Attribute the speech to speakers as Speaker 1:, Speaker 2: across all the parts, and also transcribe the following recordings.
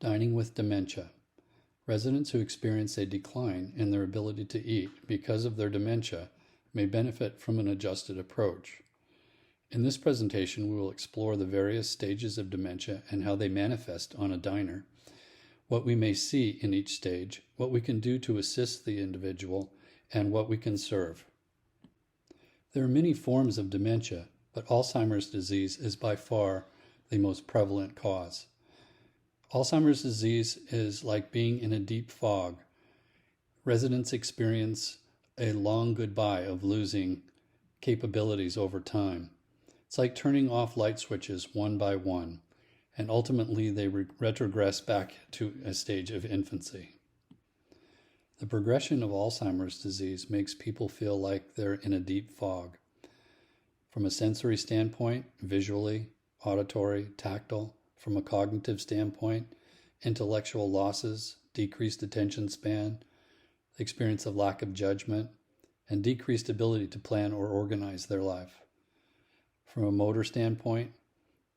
Speaker 1: Dining with dementia. Residents who experience a decline in their ability to eat because of their dementia may benefit from an adjusted approach. In this presentation, we will explore the various stages of dementia and how they manifest on a diner, what we may see in each stage, what we can do to assist the individual, and what we can serve. There are many forms of dementia, but Alzheimer's disease is by far the most prevalent cause. Alzheimer's disease is like being in a deep fog. Residents experience a long goodbye of losing capabilities over time. It's like turning off light switches one by one, and ultimately they retrogress back to a stage of infancy. The progression of Alzheimer's disease makes people feel like they're in a deep fog. From a sensory standpoint, visually, auditory, tactile. From a cognitive standpoint, intellectual losses, decreased attention span, the experience of lack of judgment, and decreased ability to plan or organize their life. From a motor standpoint,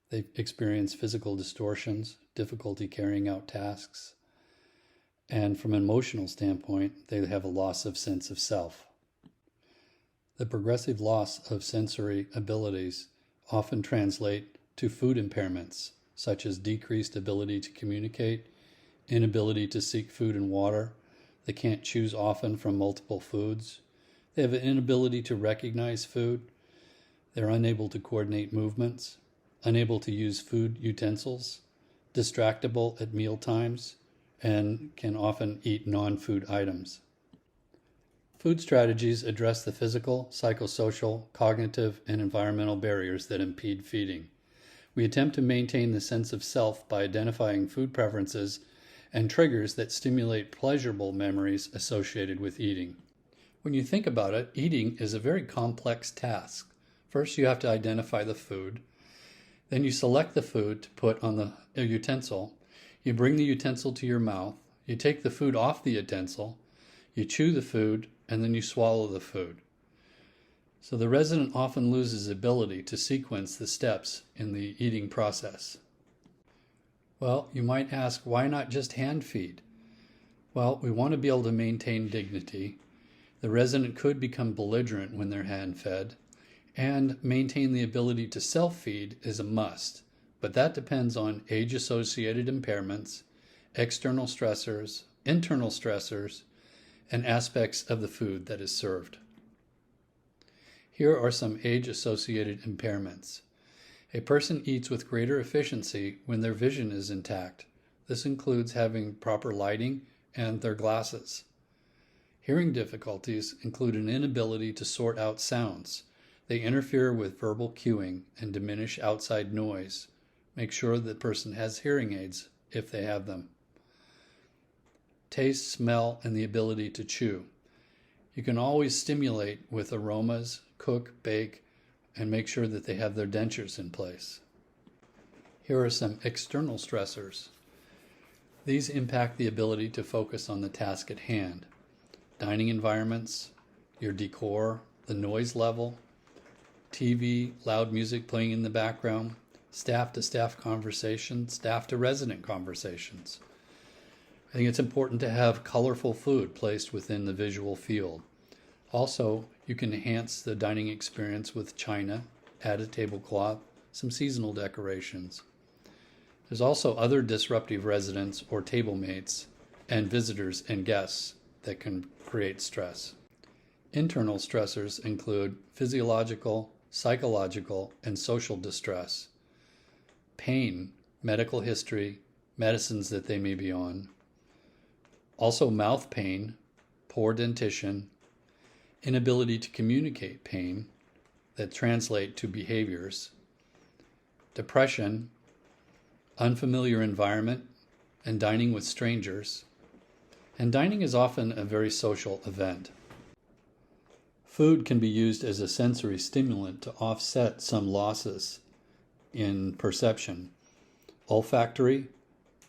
Speaker 1: they experience physical distortions, difficulty carrying out tasks, and from an emotional standpoint, they have a loss of sense of self. The progressive loss of sensory abilities often translate to food impairments, such as decreased ability to communicate, inability to seek food and water. They can't choose often from multiple foods. They have an inability to recognize food. They're unable to coordinate movements, unable to use food utensils, distractible at meal times, and can often eat non-food items. Food strategies address the physical, psychosocial, cognitive, and environmental barriers that impede feeding. We attempt to maintain the sense of self by identifying food preferences and triggers that stimulate pleasurable memories associated with eating. When you think about it, eating is a very complex task. First, you have to identify the food. Then you select the food to put on the utensil. You bring the utensil to your mouth. You take the food off the utensil. You chew the food, and then you swallow the food. So the resident often loses ability to sequence the steps in the eating process. Well, you might ask, why not just hand feed? Well, we want to be able to maintain dignity. The resident could become belligerent when they're hand fed, and maintain the ability to self-feed is a must, but that depends on age-associated impairments, external stressors, internal stressors, and aspects of the food that is served. Here are some age-associated impairments. A person eats with greater efficiency when their vision is intact. This includes having proper lighting and their glasses. Hearing difficulties include an inability to sort out sounds. They interfere with verbal cueing and diminish outside noise. Make sure the person has hearing aids if they have them. Taste, smell, and the ability to chew. You can always stimulate with aromas, cook, bake, and make sure that they have their dentures in place. Here are some external stressors. These impact the ability to focus on the task at hand. Dining environments, your decor, the noise level, TV, loud music playing in the background, staff-to-staff conversations, staff-to-resident conversations. I think it's important to have colorful food placed within the visual field. Also, you can enhance the dining experience with china, add a tablecloth, some seasonal decorations. There's also other disruptive residents or table mates and visitors and guests that can create stress. Internal stressors include physiological, psychological, and social distress, pain, medical history, medicines that they may be on, also mouth pain, poor dentition, inability to communicate pain that translate to behaviors, depression, unfamiliar environment, and dining with strangers. And dining is often a very social event. Food can be used as a sensory stimulant to offset some losses in perception. Olfactory,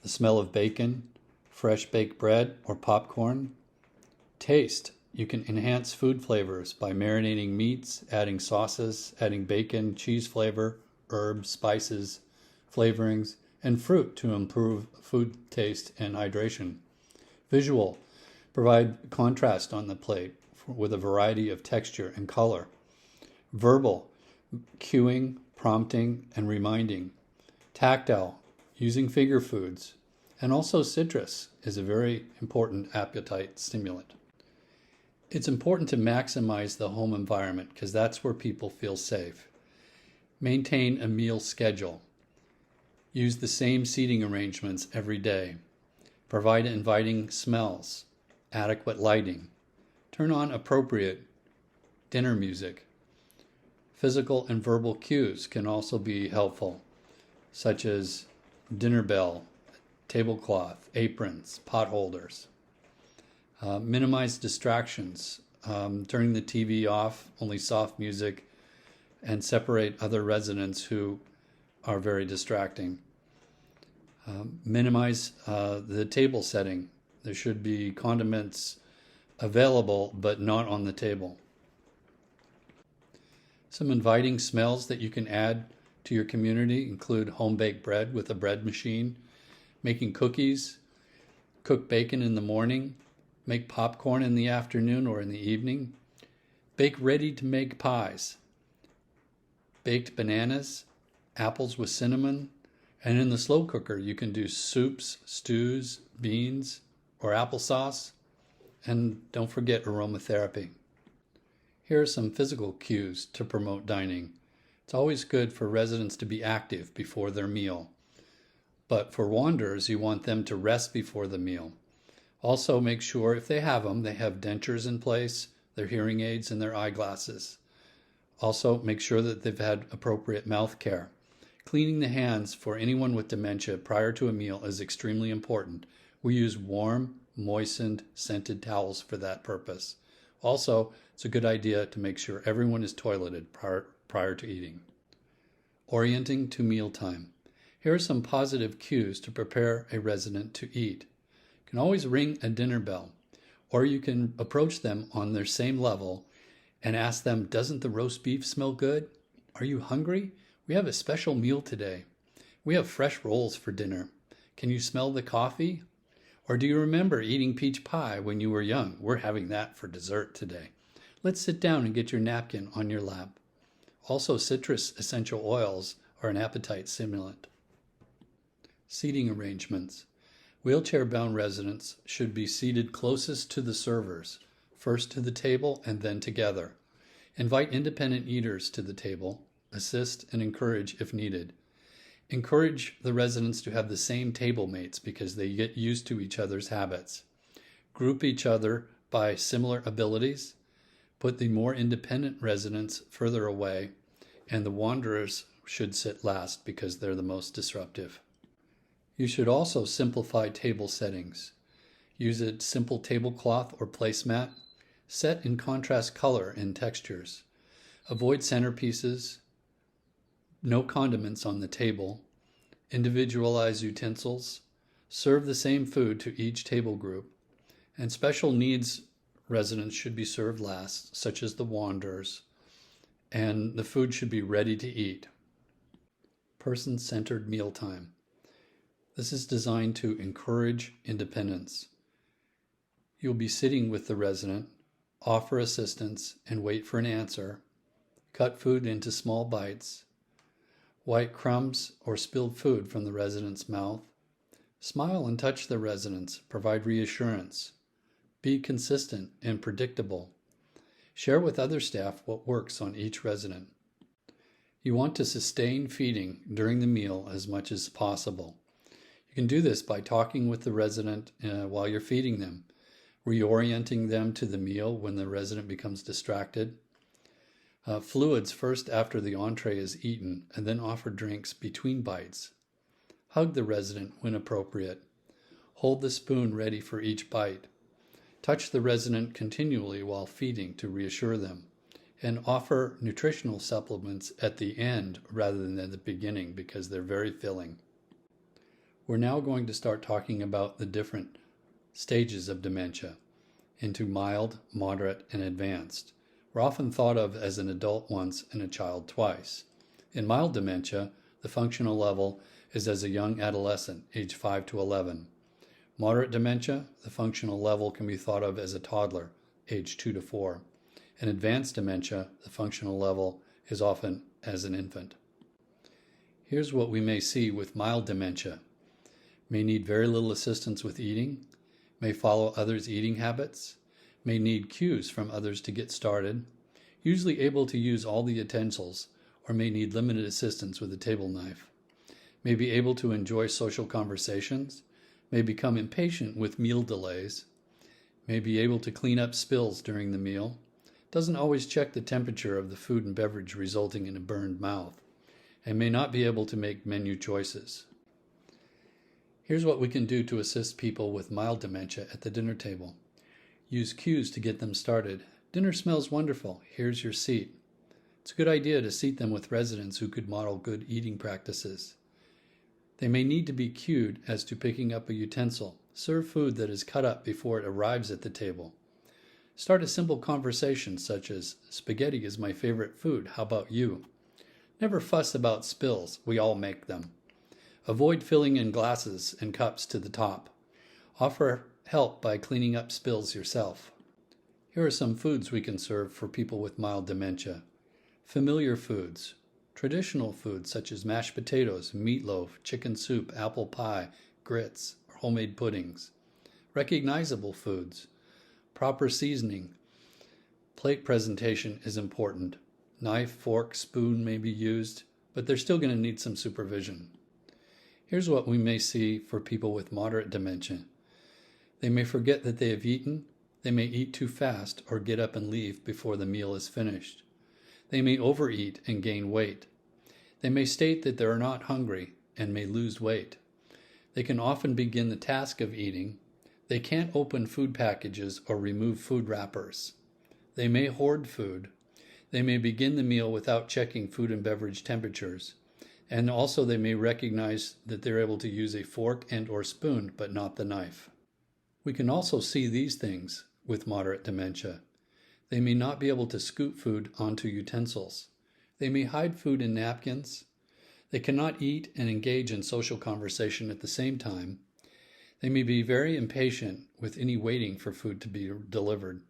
Speaker 1: the smell of bacon, fresh baked bread, or popcorn. Taste, you can enhance food flavors by marinating meats, adding sauces, adding bacon, cheese flavor, herbs, spices, flavorings, and fruit to improve food taste and hydration. Visual, provide contrast on the plate with a variety of texture and color. Verbal, cueing, prompting, and reminding. Tactile, using finger foods. And also citrus is a very important appetite stimulant. It's important to maximize the home environment because that's where people feel safe. Maintain a meal schedule. Use the same seating arrangements every day. Provide inviting smells, adequate lighting. Turn on appropriate dinner music. Physical and verbal cues can also be helpful, such as dinner bell, tablecloth, aprons, pot holders. Minimize distractions. Turning the TV off, only soft music, and separate other residents who are very distracting. Minimize the table setting. There should be condiments available but not on the table. Some inviting smells that you can add to your community include home-baked bread with a bread machine, making cookies, cook bacon in the morning, make popcorn in the afternoon or in the evening, bake ready-to-make pies, baked bananas, apples with cinnamon, and in the slow cooker you can do soups, stews, beans, or applesauce, and don't forget aromatherapy. Here are some physical cues to promote dining. It's always good for residents to be active before their meal, but for wanderers you want them to rest before the meal. Also make sure, if they have them, they have dentures in place, their hearing aids, and their eyeglasses. Also make sure that they've had appropriate mouth care. Cleaning the hands for anyone with dementia prior to a meal is extremely important. We use warm, moistened, scented towels for that purpose. Also, it's a good idea to make sure everyone is toileted prior to eating. Orienting to mealtime. Here are some positive cues to prepare a resident to eat. You can always ring a dinner bell, or you can approach them on their same level and ask them, "Doesn't the roast beef smell good? Are you hungry? We have a special meal today. We have fresh rolls for dinner. Can you smell the coffee? Or do you remember eating peach pie when you were young? We're having that for dessert today. Let's sit down and get your napkin on your lap." Also, citrus essential oils are an appetite stimulant. Seating arrangements. Wheelchair-bound residents should be seated closest to the servers, first to the table and then together. Invite independent eaters to the table, assist and encourage if needed. Encourage the residents to have the same table mates because they get used to each other's habits. Group each other by similar abilities. Put the more independent residents further away, and the wanderers should sit last because they're the most disruptive. You should also simplify table settings. Use a simple tablecloth or placemat. Set in contrast color and textures. Avoid centerpieces. No condiments on the table. Individualize utensils. Serve the same food to each table group. And special needs residents should be served last, such as the wanderers. And the food should be ready to eat. Person-centered mealtime. This is designed to encourage independence. You'll be sitting with the resident, offer assistance, and wait for an answer. Cut food into small bites. Wipe crumbs or spilled food from the resident's mouth. Smile and touch the residents. Provide reassurance. Be consistent and predictable. Share with other staff what works on each resident. You want to sustain feeding during the meal as much as possible. You can do this by talking with the resident while you're feeding them, reorienting them to the meal when the resident becomes distracted. Fluids first after the entree is eaten, and then offer drinks between bites. Hug the resident when appropriate. Hold the spoon ready for each bite. Touch the resident continually while feeding to reassure them, and offer nutritional supplements at the end rather than at the beginning because they're very filling. We're now going to start talking about the different stages of dementia into mild, moderate, and advanced. We're often thought of as an adult once and a child twice. In mild dementia, the functional level is as a young adolescent, age 5 to 11. Moderate dementia, the functional level can be thought of as a toddler, age 2 to 4. And advanced dementia, the functional level is often as an infant. Here's what we may see with mild dementia. May need very little assistance with eating, may follow others' eating habits, may need cues from others to get started, usually able to use all the utensils, or may need limited assistance with a table knife, may be able to enjoy social conversations, may become impatient with meal delays, may be able to clean up spills during the meal, doesn't always check the temperature of the food and beverage resulting in a burned mouth, and may not be able to make menu choices. Here's what we can do to assist people with mild dementia at the dinner table. Use cues to get them started. Dinner smells wonderful. Here's your seat. It's a good idea to seat them with residents who could model good eating practices. They may need to be cued as to picking up a utensil. Serve food that is cut up before it arrives at the table. Start a simple conversation such as, "Spaghetti is my favorite food. How about you?" Never fuss about spills. We all make them. Avoid filling in glasses and cups to the top. Offer help by cleaning up spills yourself. Here are some foods we can serve for people with mild dementia. Familiar foods. Traditional foods such as mashed potatoes, meatloaf, chicken soup, apple pie, grits, or homemade puddings. Recognizable foods. Proper seasoning. Plate presentation is important. Knife, fork, spoon may be used, but they're still going to need some supervision. Here's what we may see for people with moderate dementia. They may forget that they have eaten. They may eat too fast or get up and leave before the meal is finished. They may overeat and gain weight. They may state that they are not hungry and may lose weight. They can often begin the task of eating. They can't open food packages or remove food wrappers. They may hoard food. They may begin the meal without checking food and beverage temperatures. And also they may recognize that they're able to use a fork and or spoon, but not the knife. We can also see these things with moderate dementia. They may not be able to scoop food onto utensils. They may hide food in napkins. They cannot eat and engage in social conversation at the same time. They may be very impatient with any waiting for food to be delivered.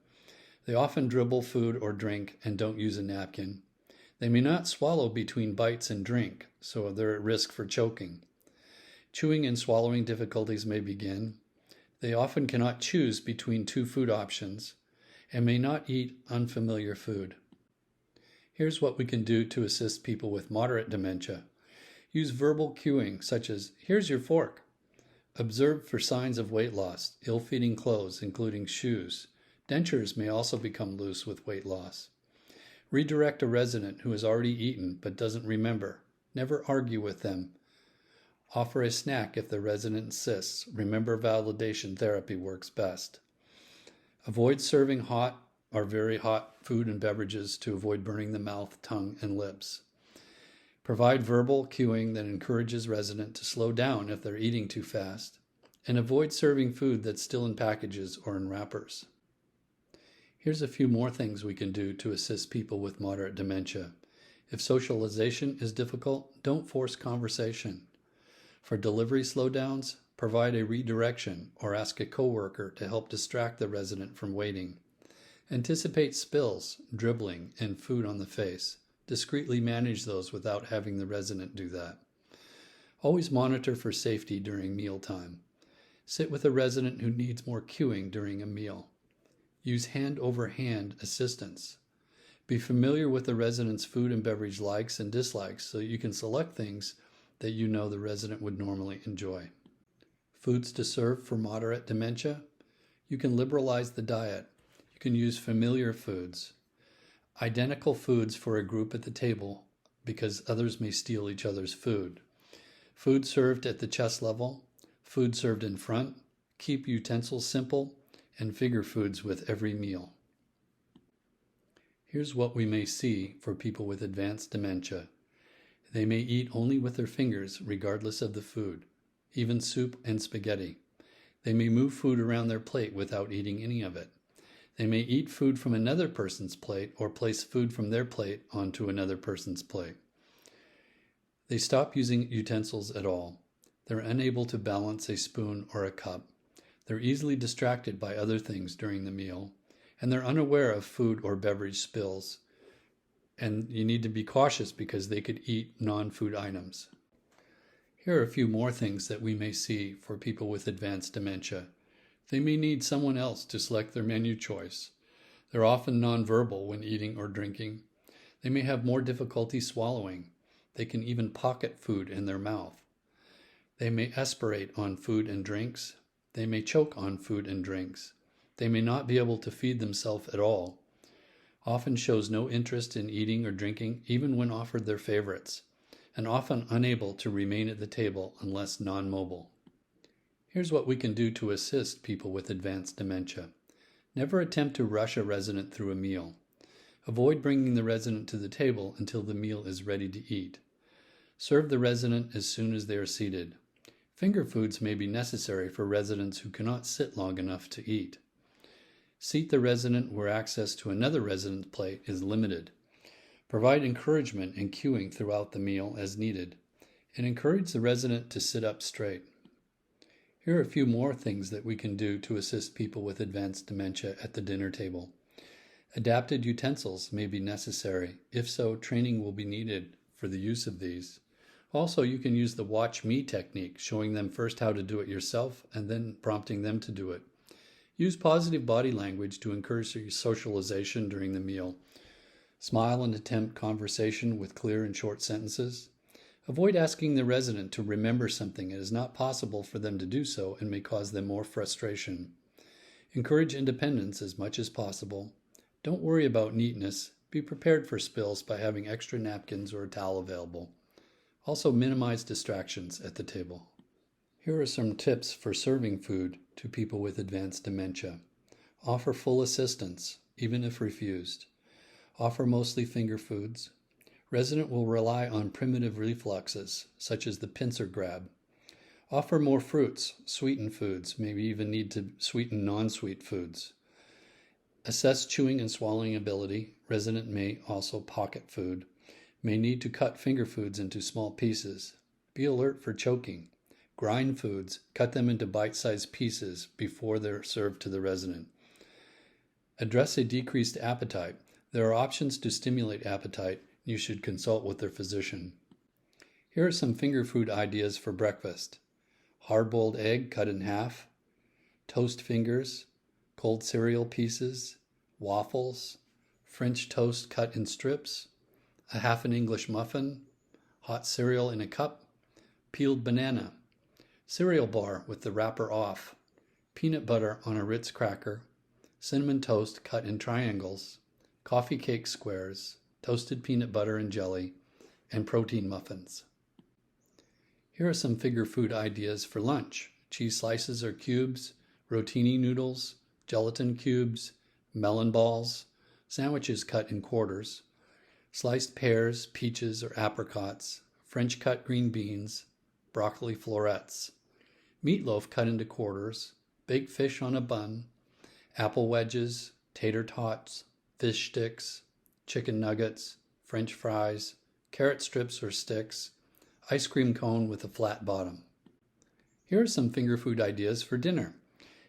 Speaker 1: They often dribble food or drink and don't use a napkin. They may not swallow between bites and drink, so they're at risk for choking. Chewing and swallowing difficulties may begin. They often cannot choose between two food options and may not eat unfamiliar food. Here's what we can do to assist people with moderate dementia. Use verbal cueing, such as, "Here's your fork." Observe for signs of weight loss, ill-fitting clothes, including shoes. Dentures may also become loose with weight loss. Redirect a resident who has already eaten but doesn't remember. Never argue with them. Offer a snack if the resident insists. Remember, validation therapy works best. Avoid serving hot or very hot food and beverages to avoid burning the mouth, tongue, and lips. Provide verbal cueing that encourages resident to slow down if they're eating too fast. And avoid serving food that's still in packages or in wrappers. Here's a few more things we can do to assist people with moderate dementia. If socialization is difficult, don't force conversation. For delivery slowdowns, provide a redirection or ask a coworker to help distract the resident from waiting. Anticipate spills, dribbling, and food on the face. Discreetly manage those without having the resident do that. Always monitor for safety during mealtime. Sit with a resident who needs more cueing during a meal. Use hand-over-hand assistance. Be familiar with the resident's food and beverage likes and dislikes so you can select things that you know the resident would normally enjoy. Foods to serve for moderate dementia. You can liberalize the diet. You can use familiar foods. Identical foods for a group at the table because others may steal each other's food. Food served at the chest level. Food served in front. Keep utensils simple. And figure foods with every meal. Here's what we may see for people with advanced dementia. They may eat only with their fingers regardless of the food, even soup and spaghetti. They may move food around their plate without eating any of it. They may eat food from another person's plate or place food from their plate onto another person's plate. They stop using utensils at all. They're unable to balance a spoon or a cup. They're easily distracted by other things during the meal, and they're unaware of food or beverage spills. And you need to be cautious because they could eat non-food items. Here are a few more things that we may see for people with advanced dementia. They may need someone else to select their menu choice. They're often nonverbal when eating or drinking. They may have more difficulty swallowing. They can even pocket food in their mouth. They may aspirate on food and drinks. They may choke on food and drinks. They may not be able to feed themselves at all. Often shows no interest in eating or drinking, even when offered their favorites, and often unable to remain at the table unless non-mobile. Here's what we can do to assist people with advanced dementia. Never attempt to rush a resident through a meal. Avoid bringing the resident to the table until the meal is ready to eat. Serve the resident as soon as they are seated. Finger foods may be necessary for residents who cannot sit long enough to eat. Seat the resident where access to another resident's plate is limited. Provide encouragement and cueing throughout the meal as needed, and encourage the resident to sit up straight. Here are a few more things that we can do to assist people with advanced dementia at the dinner table. Adapted utensils may be necessary. If so, training will be needed for the use of these. Also, you can use the watch me technique, showing them first how to do it yourself and then prompting them to do it. Use positive body language to encourage your socialization during the meal. Smile and attempt conversation with clear and short sentences. Avoid asking the resident to remember something. It is not possible for them to do so and may cause them more frustration. Encourage independence as much as possible. Don't worry about neatness. Be prepared for spills by having extra napkins or a towel available. Also, minimize distractions at the table. Here are some tips for serving food to people with advanced dementia. Offer full assistance, even if refused. Offer mostly finger foods. Resident will rely on primitive reflexes, such as the pincer grab. Offer more fruits, sweetened foods, maybe even need to sweeten non-sweet foods. Assess chewing and swallowing ability. Resident may also pocket food. May need to cut finger foods into small pieces. Be alert for choking. Grind foods, cut them into bite-sized pieces before they're served to the resident. Address a decreased appetite. There are options to stimulate appetite. You should consult with their physician. Here are some finger food ideas for breakfast. Hard-boiled egg cut in half, toast fingers, cold cereal pieces, waffles, French toast cut in strips, a half an English muffin, hot cereal in a cup, peeled banana, cereal bar with the wrapper off, peanut butter on a Ritz cracker, cinnamon toast cut in triangles, coffee cake squares, toasted peanut butter and jelly, and protein muffins. Here are some finger food ideas for lunch. Cheese slices or cubes, rotini noodles, gelatin cubes, melon balls, sandwiches cut in quarters, sliced pears, peaches, or apricots, French cut green beans, broccoli florets, meatloaf cut into quarters, baked fish on a bun, apple wedges, tater tots, fish sticks, chicken nuggets, French fries, carrot strips or sticks, ice cream cone with a flat bottom. Here are some finger food ideas for dinner.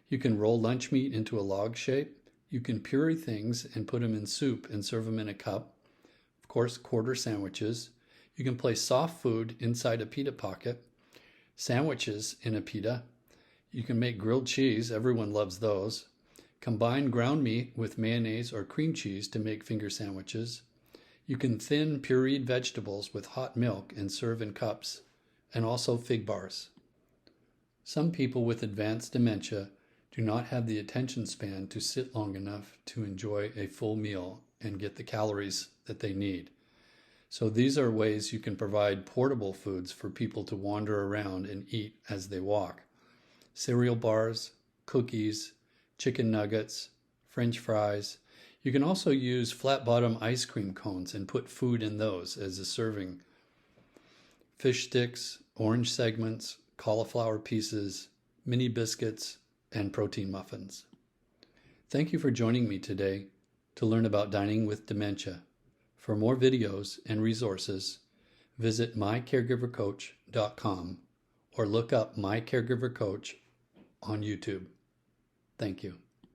Speaker 1: You can roll lunch meat into a log shape. You can puree things and put them in soup and serve them in a cup. Of course, quarter sandwiches. You can place soft food inside a pita pocket. Sandwiches in a pita. You can make grilled cheese. Everyone loves those. Combine ground meat with mayonnaise or cream cheese to make finger sandwiches. You can thin pureed vegetables with hot milk and serve in cups, and also fig bars. Some people with advanced dementia do not have the attention span to sit long enough to enjoy a full meal and get the calories that they need. So these are ways you can provide portable foods for people to wander around and eat as they walk. Cereal bars, cookies, chicken nuggets, French fries. You can also use flat-bottom ice cream cones and put food in those as a serving. Fish sticks, orange segments, cauliflower pieces, mini biscuits, and protein muffins. Thank you for joining me today to learn about dining with dementia. For more videos and resources, visit mycaregivercoach.com or look up My Caregiver Coach on YouTube. Thank you.